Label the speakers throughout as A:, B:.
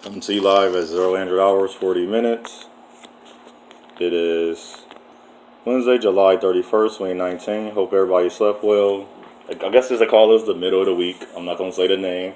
A: Come to you live at 0 hours 40 minutes. It is Wednesday, July 31st, 2019. Hope everybody slept well. I guess as they call this the middle of the week. I'm not going to say the name.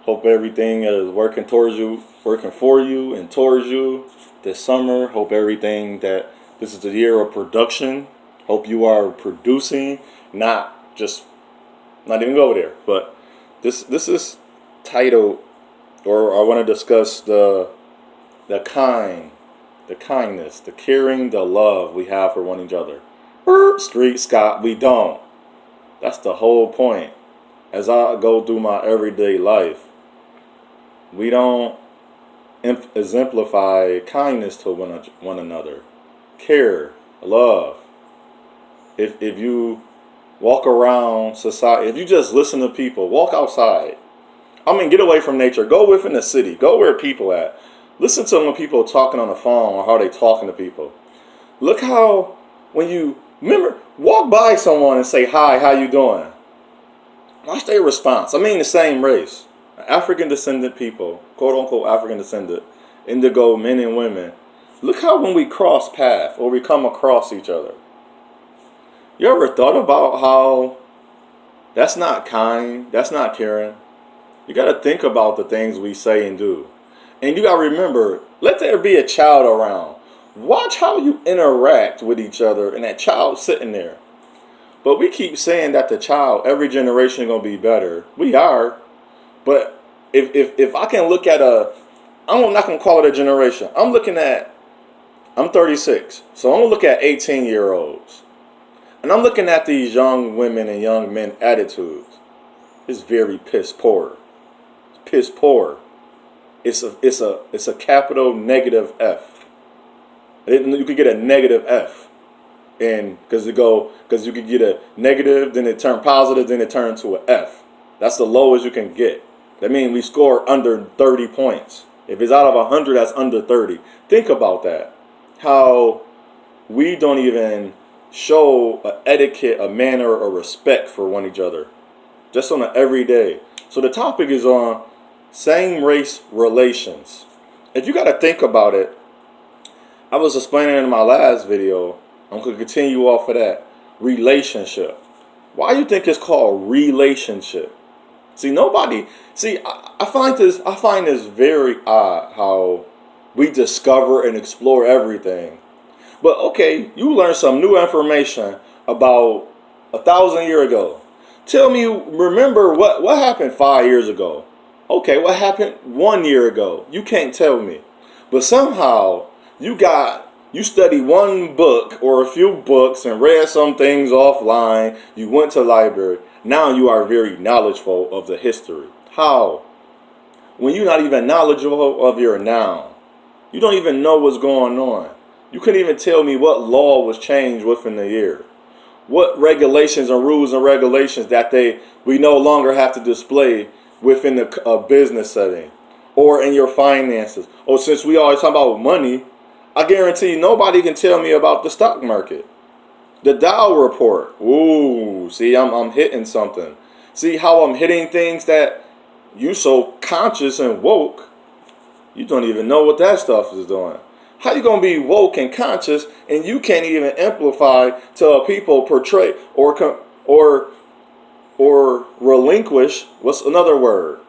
A: Hope everything is working towards you, working for you and towards you this summer. Hope everything that this is the year of production. Hope you are producing, not even go over there. But this is titled, or I want to discuss the kindness, the caring, the love we have for one another. Street Scott, we don't. That's the whole point. As I go through my everyday life, we don't exemplify kindness to one another. Care, love. If you walk around society, if you just listen to people, walk outside. I mean, get away from nature. Go within the city. Go where people at. Listen to when people talking on the phone or how they talking to people. Look how when you walk by someone and say hi, how you doing? Watch their response. I mean, the same race, African descendant people, quote unquote African descendant, indigo men and women. Look how when we cross paths or we come across each other. You ever thought about how that's not kind? That's not caring. You got to think about the things we say and do. And you got to remember, let there be a child around. Watch how you interact with each other and that child sitting there. But we keep saying that the child, every generation is going to be better. We are. But if I can look at I'm not going to call it a generation. I'm 36. So I'm going to look at 18-year-olds. And I'm looking at these young women and young men attitudes. It's very piss poor. Piss poor. It's a capital negative F. You could get a negative F, and because you could get a negative, then it turn positive, then it turn to an F. That's the lowest you can get. That means we score under 30 points. If it's out of 100, that's under 30. Think about that. How we don't even show a etiquette, a manner, or respect for one each other, just on an everyday. So the topic is on same race relations. If you got to think about it, I was explaining in my last video. I'm going to continue off of that. Relationship. Why do you think it's called relationship? I find this very odd how we discover and explore everything. But okay, you learn some new information about 1,000 years ago. Tell me, remember what happened 5 years ago? Okay, what happened 1 year ago? You can't tell me. But somehow you studied one book or a few books and read some things offline. You went to the library. Now you are very knowledgeable of the history. How? When you're not even knowledgeable of your now. You don't even know what's going on. You couldn't even tell me what law was changed within the year. What regulations and rules and regulations that we no longer have to display within a business setting or in your finances. Or since we always talk about money, I guarantee you nobody can tell me about the stock market. The Dow report. Ooh, see, I'm hitting something. See how I'm hitting things that you so conscious and woke, you don't even know what that stuff is doing. How you gonna be woke and conscious and you can't even amplify to people portray or relinquish? What's another word?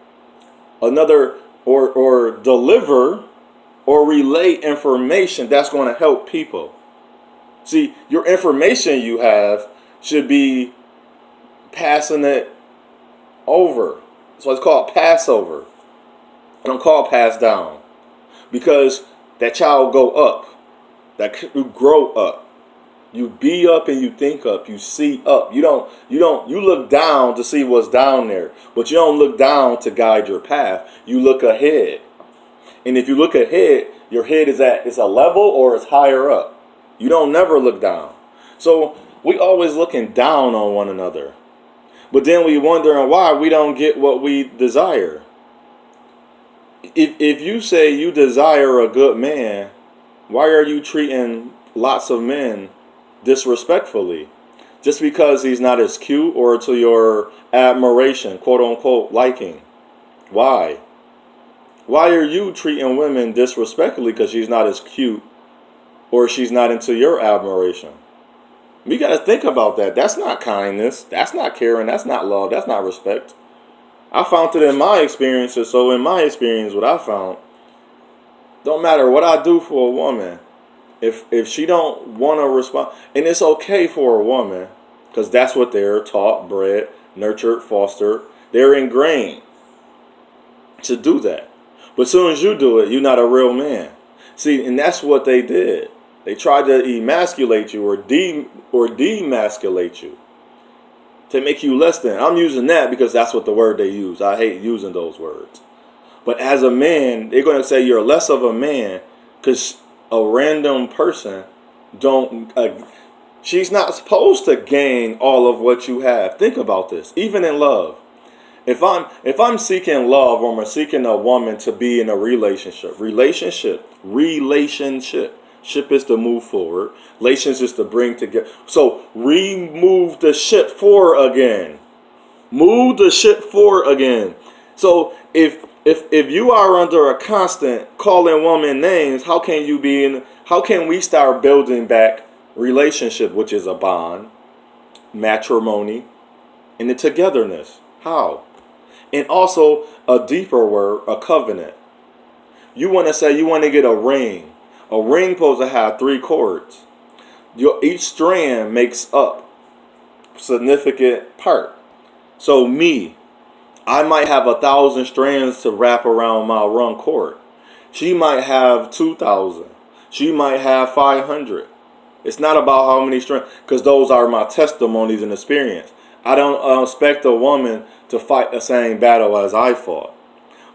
A: Or deliver or relay information that's going to help people. See, your information you have should be passing it over. So it's called Passover. I don't call it pass down, because that child go up, that you grow up. You be up and you think up. You see up. You look down to see what's down there, but you don't look down to guide your path. You look ahead. And if you look ahead, your head it's a level or it's higher up. You don't never look down. So we always looking down on one another. But then we wondering why we don't get what we desire. If you say you desire a good man, why are you treating lots of men disrespectfully? Just because he's not as cute or to your admiration, quote unquote, liking. Why? Why are you treating women disrespectfully because she's not as cute or she's not into your admiration? We got to think about that. That's not kindness. That's not caring. That's not love. That's not respect. I found it in my experiences. So in my experience, what I found, don't matter what I do for a woman, if she don't want to respond, and it's okay for a woman, because that's what they're taught, bred, nurtured, fostered. They're ingrained to do that. But as soon as you do it, you're not a real man. See, and that's what they did. They tried to emasculate you or demasculate you to make you less than. I'm using that because that's what the word they use. I hate using those words. But as a man, they're going to say you're less of a man because a random person she's not supposed to gain all of what you have. Think about this. Even in love. If I'm seeking love or I'm seeking a woman to be in a relationship. Ship is to move forward. Relations is to bring together. So remove the ship forward again. Move the ship forward again. So if you are under a constant calling woman names, how can we start building back relationship, which is a bond, matrimony, and the togetherness? How? And also a deeper word, a covenant. You want to get a ring. A ring supposed to have 3 cords. Each strand makes up a significant part. So I might have 1,000 strands to wrap around my one cord. She might have 2,000. She might have 500. It's not about how many strands, because those are my testimonies and experience. I don't expect a woman to fight the same battle as I fought.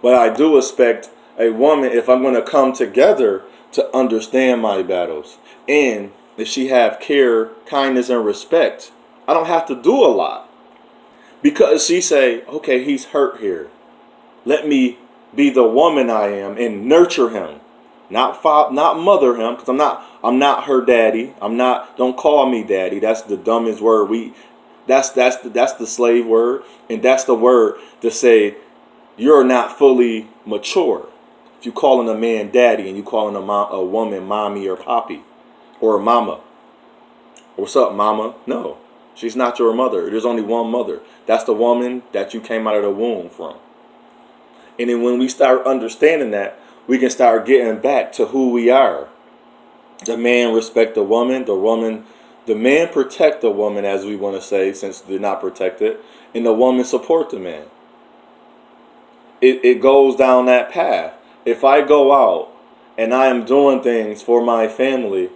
A: But I do expect a woman, if I'm going to come together, to understand my battles. And if she have care, kindness, and respect, I don't have to do a lot. Because she say, okay, he's hurt here. Let me be the woman I am and nurture him. Not mother him, because I'm not her daddy. Don't call me daddy. That's the dumbest word. That's the slave word. And that's the word to say you're not fully mature. If you calling a man daddy and you calling a woman mommy or poppy or mama. What's up, mama? No, she's not your mother. There's only one mother. That's the woman that you came out of the womb from. And then when we start understanding that, we can start getting back to who we are. The man respect the woman. The man protect the woman, as we want to say, since they're not protected. And the woman support the man. It goes down that path. If I go out and I am doing things for my family,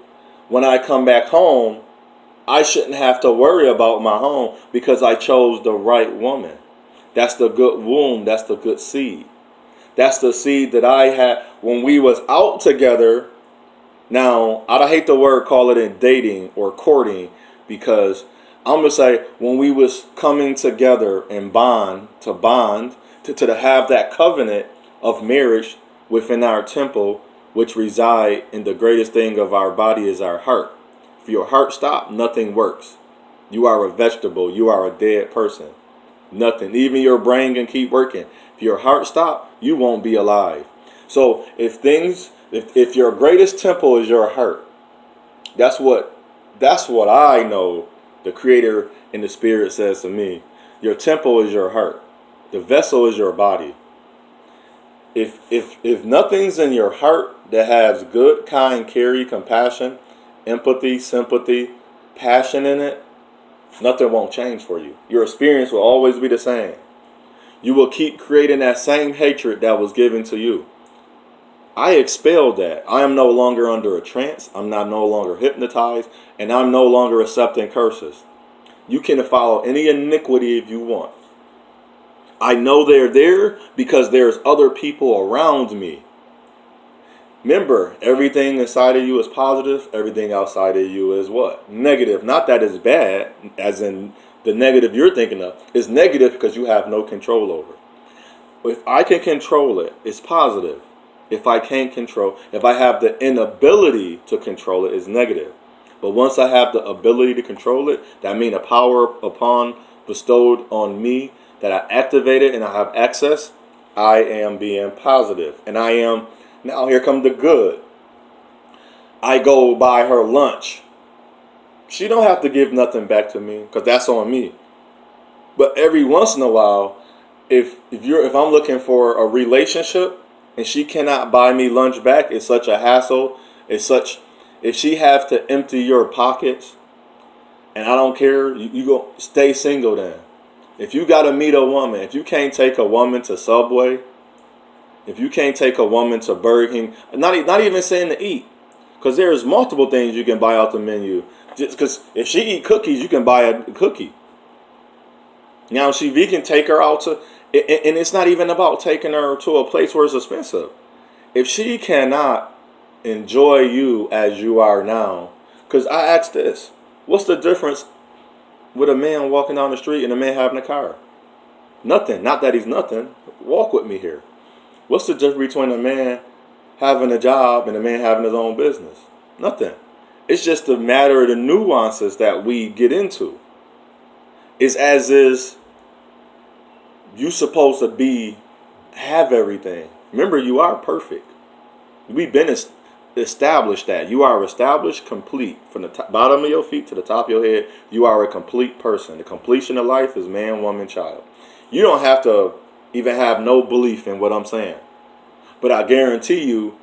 A: when I come back home, I shouldn't have to worry about my home because I chose the right woman. That's the good womb. That's the good seed. That's the seed that I had when we was out together. Now, I hate the word call it in dating or courting, because I'm going to say when we was coming together and bond to have that covenant of marriage within our temple, which reside in the greatest thing of our body is our heart. If your heart stops, nothing works. You are a vegetable. You are a dead person. Nothing. Even your brain can keep working. If your heart stops, you won't be alive. So if your greatest temple is your heart, that's what I know the Creator in the Spirit says to me. Your temple is your heart. The vessel is your body. If nothing's in your heart that has good, kind, care, compassion, empathy, sympathy, passion in it, nothing won't change for you. Your experience will always be the same. You will keep creating that same hatred that was given to you. I expelled that. I am no longer under a trance. I'm no longer hypnotized. And I'm no longer accepting curses. You can follow any iniquity if you want. I know they're there because there's other people around me. Remember, everything inside of you is positive. Everything outside of you is what? Negative. Not that it's bad, as in the negative you're thinking of. It's negative because you have no control over it. If I can control it, it's positive. If I can't control, if I have the inability to control it, it's negative. But once I have the ability to control it, that means a power bestowed on me that I activated and I have access, I am being positive, and I am now. Here come the good. I go buy her lunch. She don't have to give nothing back to me because that's on me. But every once in a while, if I'm looking for a relationship and she cannot buy me lunch back, it's such a hassle. It's such if she have to empty your pockets, and I don't care, you go stay single then. If you gotta meet a woman, if you can't take a woman to Subway, if you can't take a woman to Burger King, not even saying to eat, because there's multiple things you can buy out the menu. Just because if she eat cookies, you can buy a cookie. Now, if we can take her out to, and it's not even about taking her to a place where it's expensive. If she cannot enjoy you as you are now, because I asked this, what's the difference with a man walking down the street and a man having a car? Nothing. Not that he's nothing. Walk with me here. What's the difference between a man having a job and a man having his own business? Nothing. It's just a matter of the nuances that we get into. It's as is you supposed to have everything. Remember, you are perfect. We've been established that. You are established, complete. From the bottom of your feet to the top of your head, you are a complete person. The completion of life is man, woman, child. You don't have to even have no belief in what I'm saying. But I guarantee you,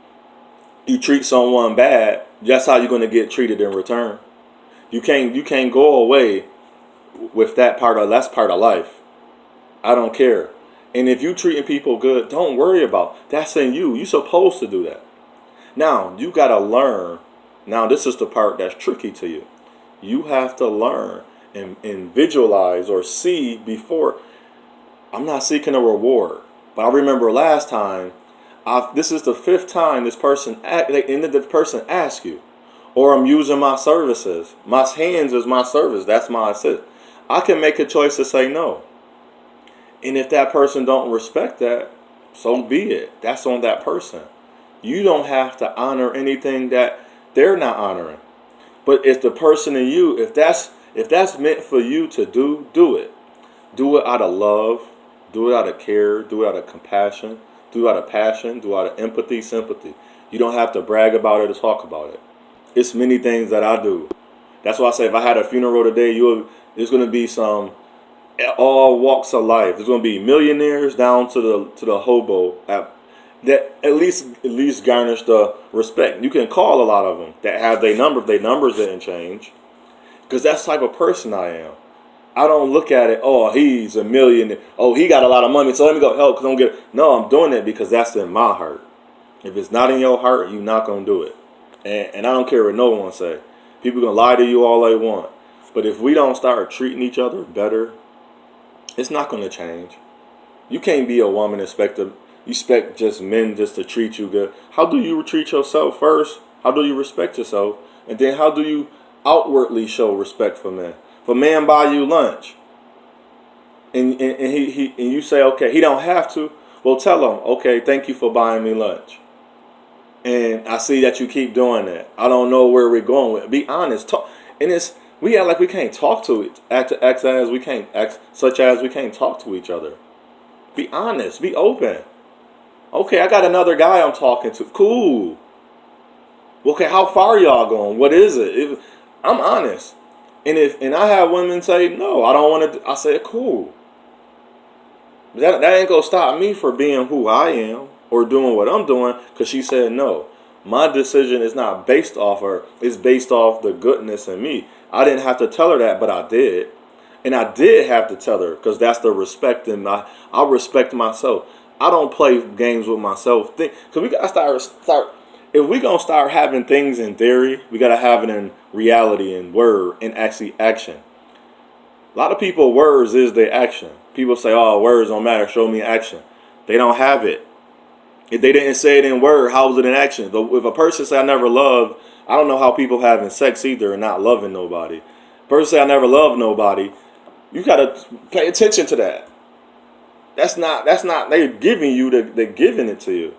A: you treat someone bad, that's how you're going to get treated in return. You can't go away with that's part of life. I don't care. And if you treating people good, don't worry about that's in you. You're supposed to do that. Now, you got to learn. Now, this is the part that's tricky to you. You have to learn and visualize or see before. I'm not seeking a reward. But I remember last time, this is the 5th time this person asks you, or I'm using my services. My hands is my service. That's my assist. I can make a choice to say no. And if that person don't respect that, so be it. That's on that person. You don't have to honor anything that they're not honoring. But if the person in you, if that's meant for you to do it. Do it out of love. Do it out of care. Do it out of compassion. Do it out of passion. Do it out of empathy, sympathy. You don't have to brag about it or talk about it. It's many things that I do. That's why I say if I had a funeral today, there's going to be some all walks of life. There's going to be millionaires down to the hobo that at least garnish the respect. You can call a lot of them that have their number if their numbers didn't change, because that's the type of person I am. I don't look at it, oh, he's a millionaire. Oh, he got a lot of money, so let me go help because I don't get it. No, I'm doing it because that's in my heart. If it's not in your heart, you're not going to do it. And I don't care what no one say. People going to lie to you all they want. But if we don't start treating each other better, it's not going to change. You can't be a woman and expect just men just to treat you good. How do you treat yourself first? How do you respect yourself? And then how do you outwardly show respect for men? If a man buy you lunch and you say, okay, he don't have to, well, tell him, okay, thank you for buying me lunch. And I see that you keep doing that. I don't know where we're going with it. Be honest. We act like we can't talk to it. Such as we can't talk to each other. Be honest. Be open. Okay, I got another guy I'm talking to. Cool. Okay, how far y'all going? What is it? I'm honest. And I have women say, no, I don't want to. I say, cool. That ain't going to stop me from being who I am or doing what I'm doing because she said no. My decision is not based off her. It's based off the goodness in me. I didn't have to tell her that, but I did. And I did have to tell her because that's the respect in I respect myself. I don't play games with myself. Because we got to start. If we're going to start having things in theory, we got to have it in reality and word and actually action. A lot of people, words is their action. People say, oh, words don't matter. Show me action. They don't have it. If they didn't say it in word, how is it in action? If a person say, I never loved, I don't know how people having sex either and not loving nobody. Person say, I never loved nobody. You got to pay attention to that. That's not, they're giving you, they're giving it to you.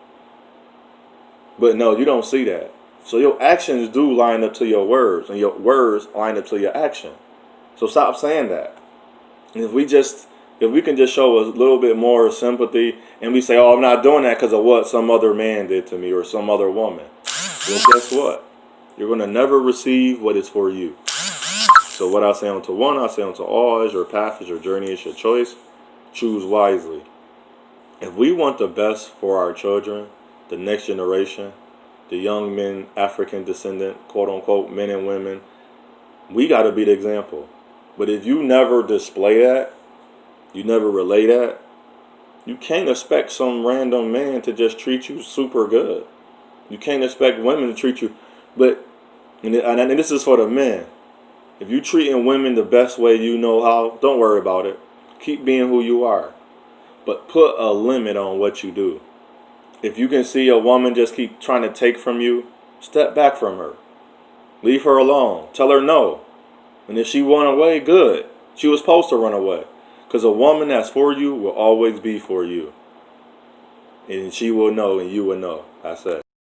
A: But no, you don't see that. So your actions do line up to your words, and your words line up to your action. So stop saying that. And if we just If we can just show a little bit more sympathy and we say, oh, I'm not doing that because of what some other man did to me or some other woman. Well, guess what? You're going to never receive what is for you. So what I say unto one, I say unto all, is your path, is your journey, is your choice. Choose wisely. If we want the best for our children, the next generation, the young men, African descendant, quote unquote, men and women, we got to be the example. But if you never display that, you never relay that, you can't expect some random man to just treat you super good. You can't expect women to treat you. But, and this is for the men, if you treating women the best way you know how, don't worry about it. Keep being who you are. But put a limit on what you do. If you can see a woman just keep trying to take from you, step back from her. Leave her alone. Tell her no. And if she run away, good. She was supposed to run away. Because a woman that's for you will always be for you. And she will know and you will know. That's it.